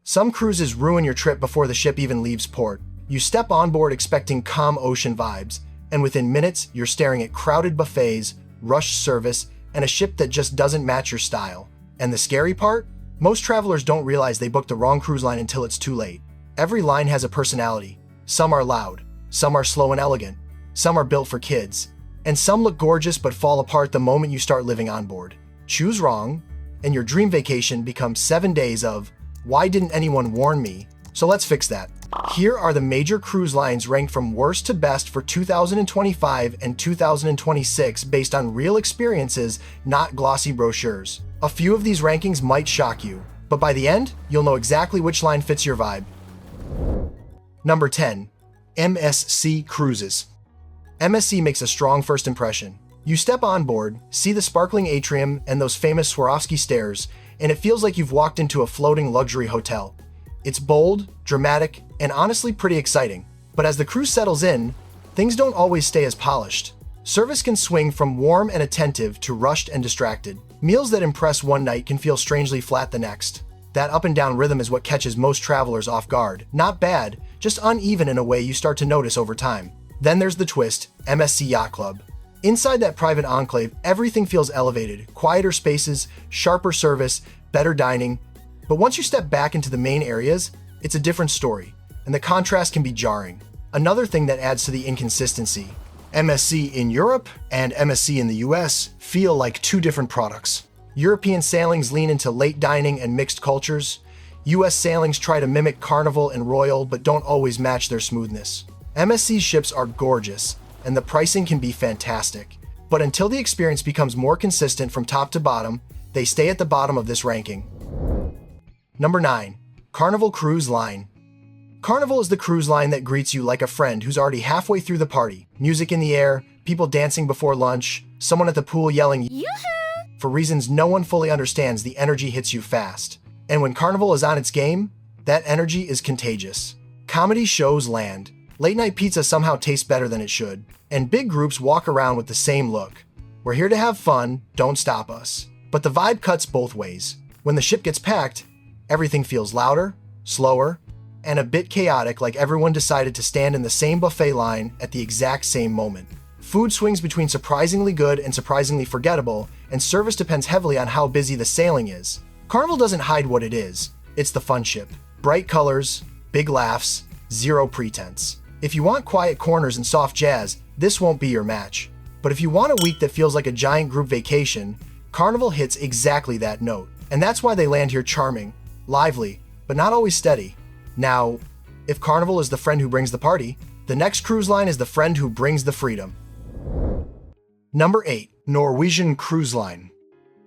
Some cruises ruin your trip before the ship even leaves port. You step on board expecting calm ocean vibes, and within minutes, you're staring at crowded buffets, rushed service, and a ship that just doesn't match your style. And the scary part? Most travelers don't realize they booked the wrong cruise line until it's too late. Every line has a personality. Some are loud, some are slow and elegant, some are built for kids, and some look gorgeous but fall apart the moment you start living on board. Choose wrong, and your dream vacation becomes 7 days of, why didn't anyone warn me? So let's fix that. Here are the major cruise lines ranked from worst to best for 2025 and 2026 based on real experiences, not glossy brochures. A few of these rankings might shock you, but by the end, you'll know exactly which line fits your vibe. Number 10. MSC Cruises. MSC makes a strong first impression. You step on board, see the sparkling atrium and those famous Swarovski stairs, and it feels like you've walked into a floating luxury hotel. It's bold, dramatic, and honestly pretty exciting. But as the cruise settles in, things don't always stay as polished. Service can swing from warm and attentive to rushed and distracted. Meals that impress one night can feel strangely flat the next. That up and down rhythm is what catches most travelers off guard. Not bad, just uneven in a way you start to notice over time. Then there's the twist, MSC Yacht Club. Inside that private enclave, everything feels elevated, quieter spaces, sharper service, better dining. But once you step back into the main areas, it's a different story, and the contrast can be jarring. Another thing that adds to the inconsistency. MSC in Europe and MSC in the US feel like two different products. European sailings lean into late dining and mixed cultures. US sailings try to mimic Carnival and Royal but don't always match their smoothness. MSC ships are gorgeous, and the pricing can be fantastic. But until the experience becomes more consistent from top to bottom, they stay at the bottom of this ranking. Number 9. Carnival Cruise Line. Carnival is the cruise line that greets you like a friend who's already halfway through the party. Music in the air, people dancing before lunch, someone at the pool yelling "Yoo-hoo!" For reasons no one fully understands. The energy hits you fast. And when Carnival is on its game, that energy is contagious. Comedy shows land. Late night pizza somehow tastes better than it should. And big groups walk around with the same look. We're here to have fun, don't stop us. But the vibe cuts both ways. When the ship gets packed, everything feels louder, slower, and a bit chaotic, like everyone decided to stand in the same buffet line at the exact same moment. Food swings between surprisingly good and surprisingly forgettable, and service depends heavily on how busy the sailing is. Carnival doesn't hide what it is. It's the fun ship. Bright colors, big laughs, zero pretense. If you want quiet corners and soft jazz, this won't be your match. But if you want a week that feels like a giant group vacation, Carnival hits exactly that note. And that's why they land here charming, lively, but not always steady. Now, if Carnival is the friend who brings the party, the next cruise line is the friend who brings the freedom. Number 8. Norwegian Cruise Line.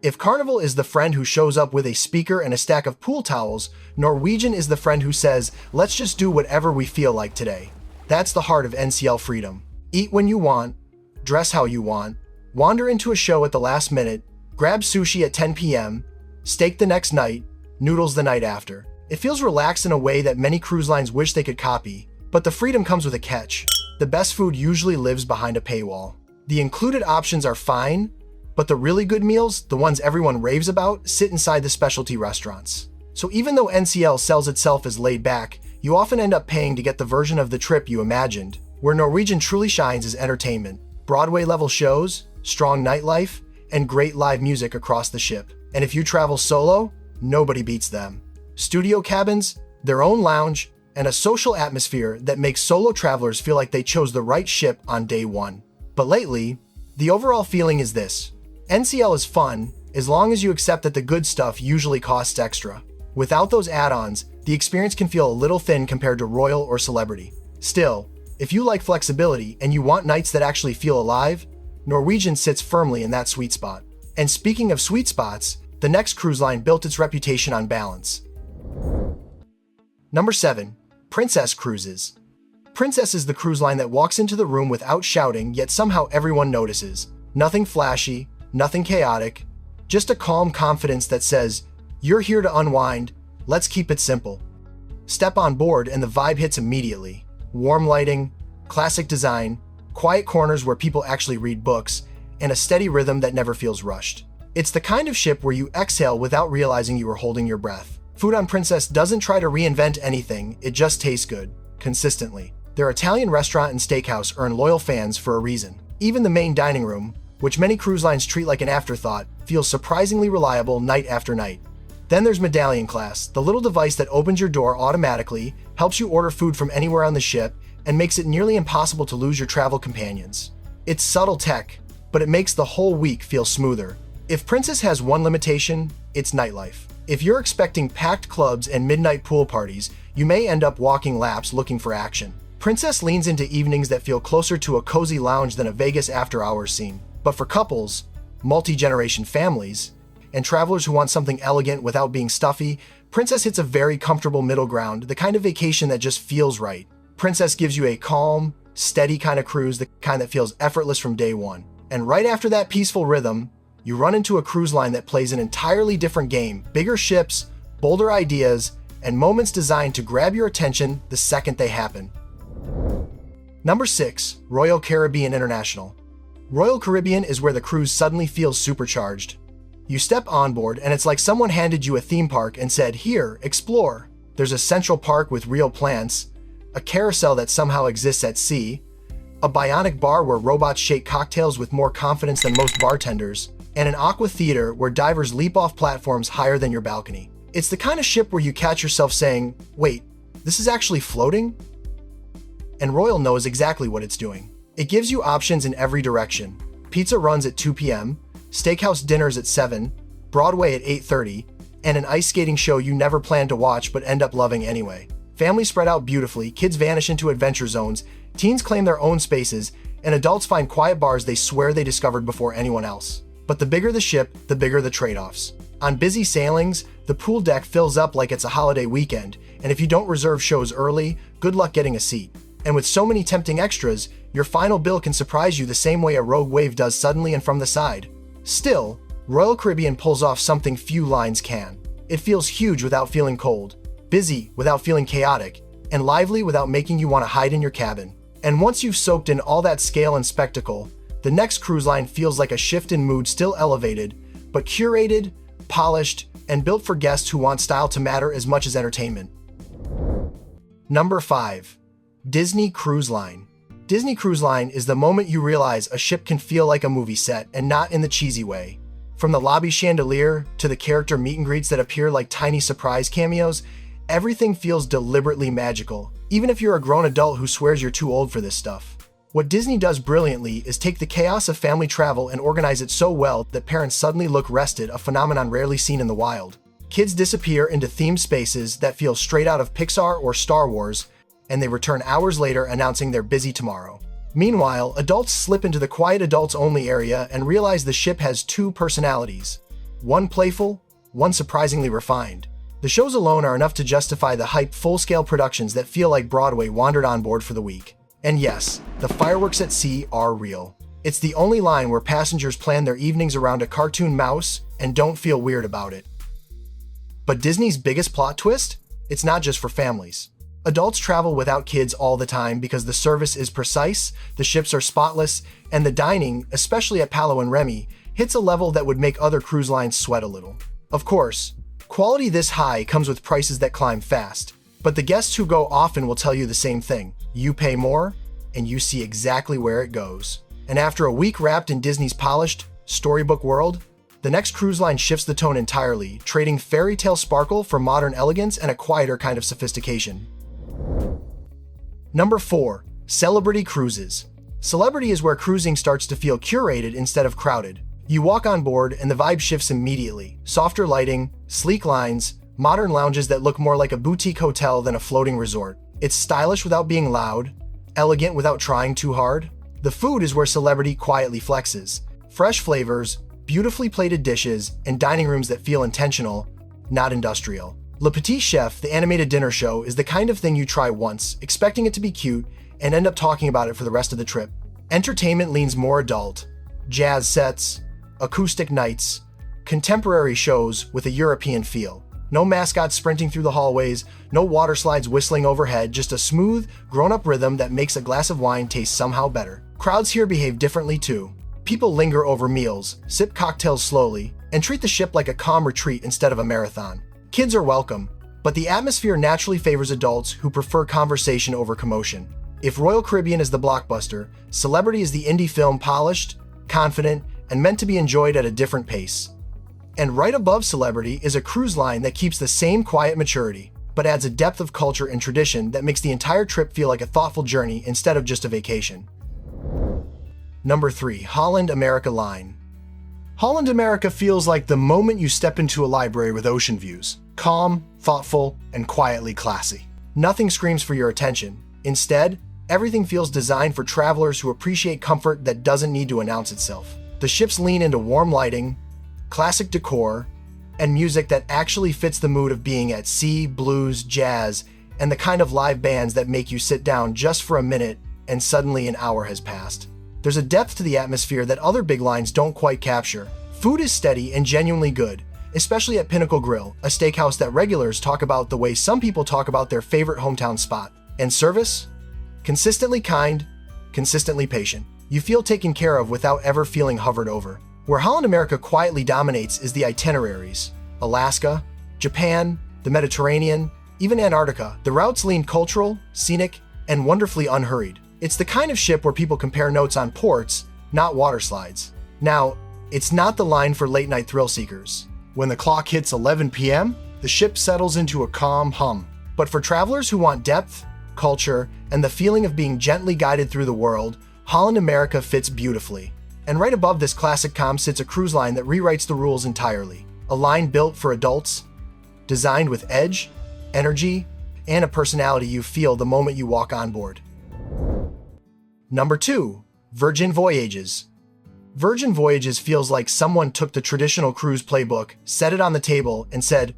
If Carnival is the friend who shows up with a speaker and a stack of pool towels, Norwegian is the friend who says, let's just do whatever we feel like today. That's the heart of NCL freedom. Eat when you want, dress how you want, wander into a show at the last minute, grab sushi at 10 p.m., steak the next night, noodles the night after. It feels relaxed in a way that many cruise lines wish they could copy, but the freedom comes with a catch. The best food usually lives behind a paywall. The included options are fine, but the really good meals, the ones everyone raves about, sit inside the specialty restaurants. So even though NCL sells itself as laid back, you often end up paying to get the version of the trip you imagined. Where Norwegian truly shines is entertainment. Broadway-level shows, strong nightlife, and great live music across the ship. And if you travel solo, nobody beats them. Studio cabins, their own lounge, and a social atmosphere that makes solo travelers feel like they chose the right ship on day one. But lately, the overall feeling is this. NCL is fun, as long as you accept that the good stuff usually costs extra. Without those add-ons, the experience can feel a little thin compared to Royal or Celebrity. Still, if you like flexibility and you want nights that actually feel alive, Norwegian sits firmly in that sweet spot. And speaking of sweet spots, the next cruise line built its reputation on balance. Number 7. Princess Cruises. Princess is the cruise line that walks into the room without shouting, yet somehow everyone notices. Nothing flashy, nothing chaotic, just a calm confidence that says, you're here to unwind, let's keep it simple. Step on board and the vibe hits immediately. Warm lighting, classic design, quiet corners where people actually read books, and a steady rhythm that never feels rushed. It's the kind of ship where you exhale without realizing you are holding your breath. Food on Princess doesn't try to reinvent anything, it just tastes good, consistently. Their Italian restaurant and steakhouse earn loyal fans for a reason. Even the main dining room, which many cruise lines treat like an afterthought, feels surprisingly reliable night after night. Then there's Medallion Class, the little device that opens your door automatically, helps you order food from anywhere on the ship, and makes it nearly impossible to lose your travel companions. It's subtle tech, but it makes the whole week feel smoother. If Princess has one limitation, it's nightlife. If you're expecting packed clubs and midnight pool parties, you may end up walking laps looking for action. Princess leans into evenings that feel closer to a cozy lounge than a Vegas after-hours scene. But for couples, multi-generation families, and travelers who want something elegant without being stuffy, Princess hits a very comfortable middle ground, the kind of vacation that just feels right. Princess gives you a calm, steady kind of cruise, the kind that feels effortless from day one. And right after that peaceful rhythm, you run into a cruise line that plays an entirely different game, bigger ships, bolder ideas, and moments designed to grab your attention the second they happen. Number 6, Royal Caribbean International. Royal Caribbean is where the cruise suddenly feels supercharged. You step on board and it's like someone handed you a theme park and said, "Here, explore." There's a central park with real plants, a carousel that somehow exists at sea, a bionic bar where robots shake cocktails with more confidence than most bartenders, and an aqua theater where divers leap off platforms higher than your balcony. It's the kind of ship where you catch yourself saying, "Wait, this is actually floating?" And Royal knows exactly what it's doing. It gives you options in every direction. Pizza runs at 2 p.m., steakhouse dinners at 7, Broadway at 8:30, and an ice skating show you never planned to watch but end up loving anyway. Families spread out beautifully, kids vanish into adventure zones, teens claim their own spaces, and adults find quiet bars they swear they discovered before anyone else. But the bigger the ship, the bigger the trade-offs. On busy sailings, the pool deck fills up like it's a holiday weekend, and if you don't reserve shows early, good luck getting a seat. And with so many tempting extras, your final bill can surprise you the same way a rogue wave does suddenly and from the side. Still, Royal Caribbean pulls off something few lines can. It feels huge without feeling cold, busy without feeling chaotic, and lively without making you want to hide in your cabin. And once you've soaked in all that scale and spectacle, the next cruise line feels like a shift in mood, still elevated, but curated, polished, and built for guests who want style to matter as much as entertainment. Number 5. Disney Cruise Line. Disney Cruise Line is the moment you realize a ship can feel like a movie set, and not in the cheesy way. From the lobby chandelier to the character meet and greets that appear like tiny surprise cameos, everything feels deliberately magical, even if you're a grown adult who swears you're too old for this stuff. What Disney does brilliantly is take the chaos of family travel and organize it so well that parents suddenly look rested, a phenomenon rarely seen in the wild. Kids disappear into themed spaces that feel straight out of Pixar or Star Wars, and they return hours later announcing they're busy tomorrow. Meanwhile, adults slip into the quiet adults-only area and realize the ship has 2 personalities. One playful, one surprisingly refined. The shows alone are enough to justify the hype full-scale productions that feel like Broadway wandered on board for the week. And yes, the fireworks at sea are real. It's the only line where passengers plan their evenings around a cartoon mouse and don't feel weird about it. But Disney's biggest plot twist? It's not just for families. Adults travel without kids all the time because the service is precise, the ships are spotless, and the dining, especially at Palo and Remy, hits a level that would make other cruise lines sweat a little. Of course, quality this high comes with prices that climb fast, but the guests who go often will tell you the same thing. You pay more, and you see exactly where it goes. And after a week wrapped in Disney's polished, storybook world, the next cruise line shifts the tone entirely, trading fairy tale sparkle for modern elegance and a quieter kind of sophistication. Number 4. Celebrity Cruises. Celebrity is where cruising starts to feel curated instead of crowded. You walk on board and the vibe shifts immediately. Softer lighting, sleek lines, modern lounges that look more like a boutique hotel than a floating resort. It's stylish without being loud, elegant without trying too hard. The food is where Celebrity quietly flexes. Fresh flavors, beautifully plated dishes, and dining rooms that feel intentional, not industrial. Le Petit Chef, the animated dinner show, is the kind of thing you try once, expecting it to be cute, and end up talking about it for the rest of the trip. Entertainment leans more adult. Jazz sets, acoustic nights, contemporary shows with a European feel. No mascots sprinting through the hallways, no water slides whistling overhead, just a smooth, grown-up rhythm that makes a glass of wine taste somehow better. Crowds here behave differently too. People linger over meals, sip cocktails slowly, and treat the ship like a calm retreat instead of a marathon. Kids are welcome, but the atmosphere naturally favors adults who prefer conversation over commotion. If Royal Caribbean is the blockbuster, Celebrity is the indie film, polished, confident, and meant to be enjoyed at a different pace. And right above Celebrity is a cruise line that keeps the same quiet maturity, but adds a depth of culture and tradition that makes the entire trip feel like a thoughtful journey instead of just a vacation. Number 3. Holland America Line. Holland America feels like the moment you step into a library with ocean views. Calm, thoughtful, and quietly classy. Nothing screams for your attention. Instead, everything feels designed for travelers who appreciate comfort that doesn't need to announce itself. The ships lean into warm lighting, classic decor, and music that actually fits the mood of being at sea, blues, jazz, and the kind of live bands that make you sit down just for a minute and suddenly an hour has passed. There's a depth to the atmosphere that other big lines don't quite capture. Food is steady and genuinely good, especially at Pinnacle Grill, a steakhouse that regulars talk about the way some people talk about their favorite hometown spot. And service? Consistently kind, consistently patient. You feel taken care of without ever feeling hovered over. Where Holland America quietly dominates is the itineraries. Alaska, Japan, the Mediterranean, even Antarctica. The routes lean cultural, scenic, and wonderfully unhurried. It's the kind of ship where people compare notes on ports, not water slides. Now, it's not the line for late-night thrill seekers. When the clock hits 11 p.m., the ship settles into a calm hum. But for travelers who want depth, culture, and the feeling of being gently guided through the world, Holland America fits beautifully. And right above this classic calm sits a cruise line that rewrites the rules entirely. A line built for adults, designed with edge, energy, and a personality you feel the moment you walk on board. Number 2. Virgin Voyages. Virgin Voyages feels like someone took the traditional cruise playbook, set it on the table, and said,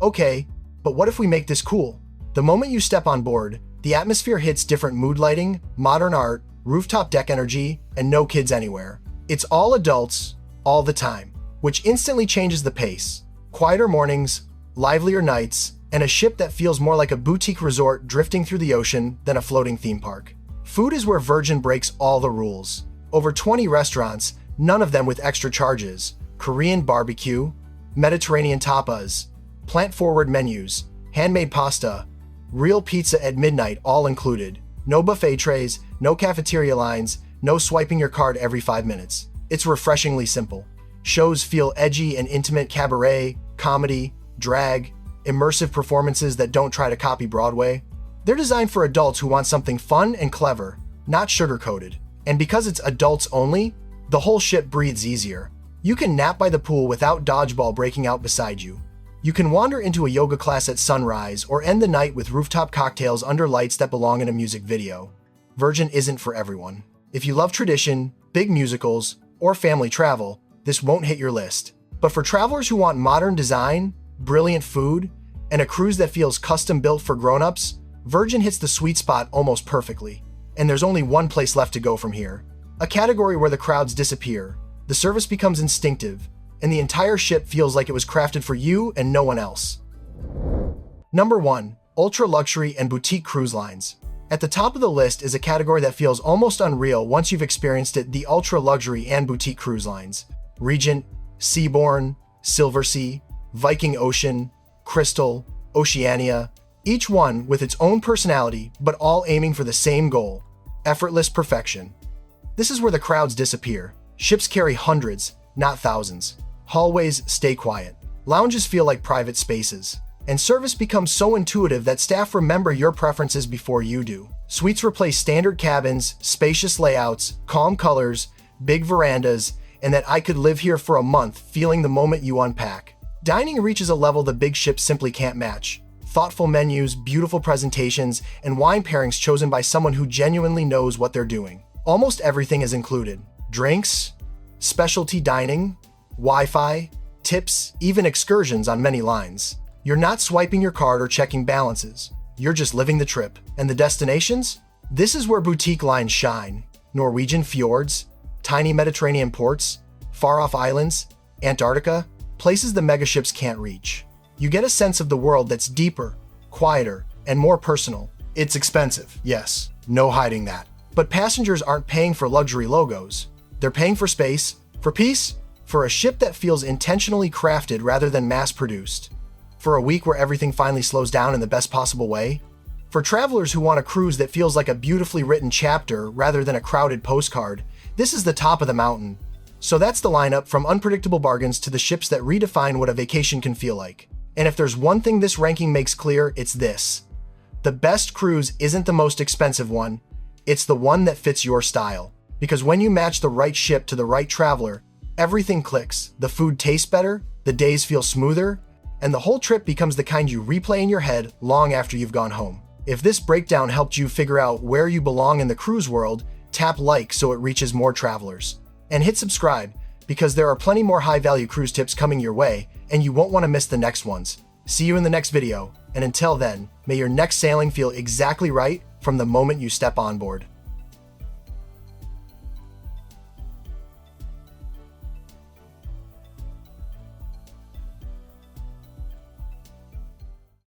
okay, but what if we make this cool? The moment you step on board, the atmosphere hits different mood lighting, modern art, rooftop deck energy, and no kids anywhere. It's all adults, all the time, which instantly changes the pace. Quieter mornings, livelier nights, and a ship that feels more like a boutique resort drifting through the ocean than a floating theme park. Food is where Virgin breaks all the rules. Over 20 restaurants, none of them with extra charges. Korean barbecue, Mediterranean tapas, plant-forward menus, handmade pasta, real pizza at midnight, all included. No buffet trays, no cafeteria lines, no swiping your card every 5 minutes. It's refreshingly simple. Shows feel edgy and intimate: cabaret, comedy, drag, immersive performances that don't try to copy Broadway. They're designed for adults who want something fun and clever, not sugar-coated. And because it's adults only, the whole ship breathes easier. You can nap by the pool without dodgeball breaking out beside you. You can wander into a yoga class at sunrise or end the night with rooftop cocktails under lights that belong in a music video. Virgin isn't for everyone. If you love tradition, big musicals, or family travel, this won't hit your list. But for travelers who want modern design, brilliant food, and a cruise that feels custom-built for grown-ups, Virgin hits the sweet spot almost perfectly. And there's only one place left to go from here. A category where the crowds disappear, the service becomes instinctive, and the entire ship feels like it was crafted for you and no one else. Number 1. Ultra-luxury and boutique cruise lines. At the top of the list is a category that feels almost unreal once you've experienced it: the ultra-luxury and boutique cruise lines. Regent, Seabourn, Silversea, Viking Ocean, Crystal, Oceania, each one with its own personality, but all aiming for the same goal: effortless perfection. This is where the crowds disappear. Ships carry hundreds, not thousands. Hallways stay quiet. Lounges feel like private spaces. And service becomes so intuitive that staff remember your preferences before you do. Suites replace standard cabins, spacious layouts, calm colors, big verandas, and that "I could live here for a month" feeling the moment you unpack. Dining reaches a level the big ships simply can't match. Thoughtful menus, beautiful presentations, and wine pairings chosen by someone who genuinely knows what they're doing. Almost everything is included: drinks, specialty dining, Wi-Fi, tips, even excursions on many lines. You're not swiping your card or checking balances. You're just living the trip. And the destinations? This is where boutique lines shine. Norwegian fjords, tiny Mediterranean ports, far-off islands, Antarctica, places the megaships can't reach. You get a sense of the world that's deeper, quieter, and more personal. It's expensive, yes, no hiding that. But passengers aren't paying for luxury logos. They're paying for space, for peace, for a ship that feels intentionally crafted rather than mass-produced. For a week where everything finally slows down in the best possible way? For travelers who want a cruise that feels like a beautifully written chapter rather than a crowded postcard, this is the top of the mountain. So that's the lineup, from unpredictable bargains to the ships that redefine what a vacation can feel like. And if there's one thing this ranking makes clear, it's this: the best cruise isn't the most expensive one, it's the one that fits your style. Because when you match the right ship to the right traveler, everything clicks. The food tastes better, the days feel smoother, and the whole trip becomes the kind you replay in your head long after you've gone home. If this breakdown helped you figure out where you belong in the cruise world, tap like so it reaches more travelers. And hit subscribe, because there are plenty more high-value cruise tips coming your way, and you won't want to miss the next ones. See you in the next video, and until then, may your next sailing feel exactly right from the moment you step on board.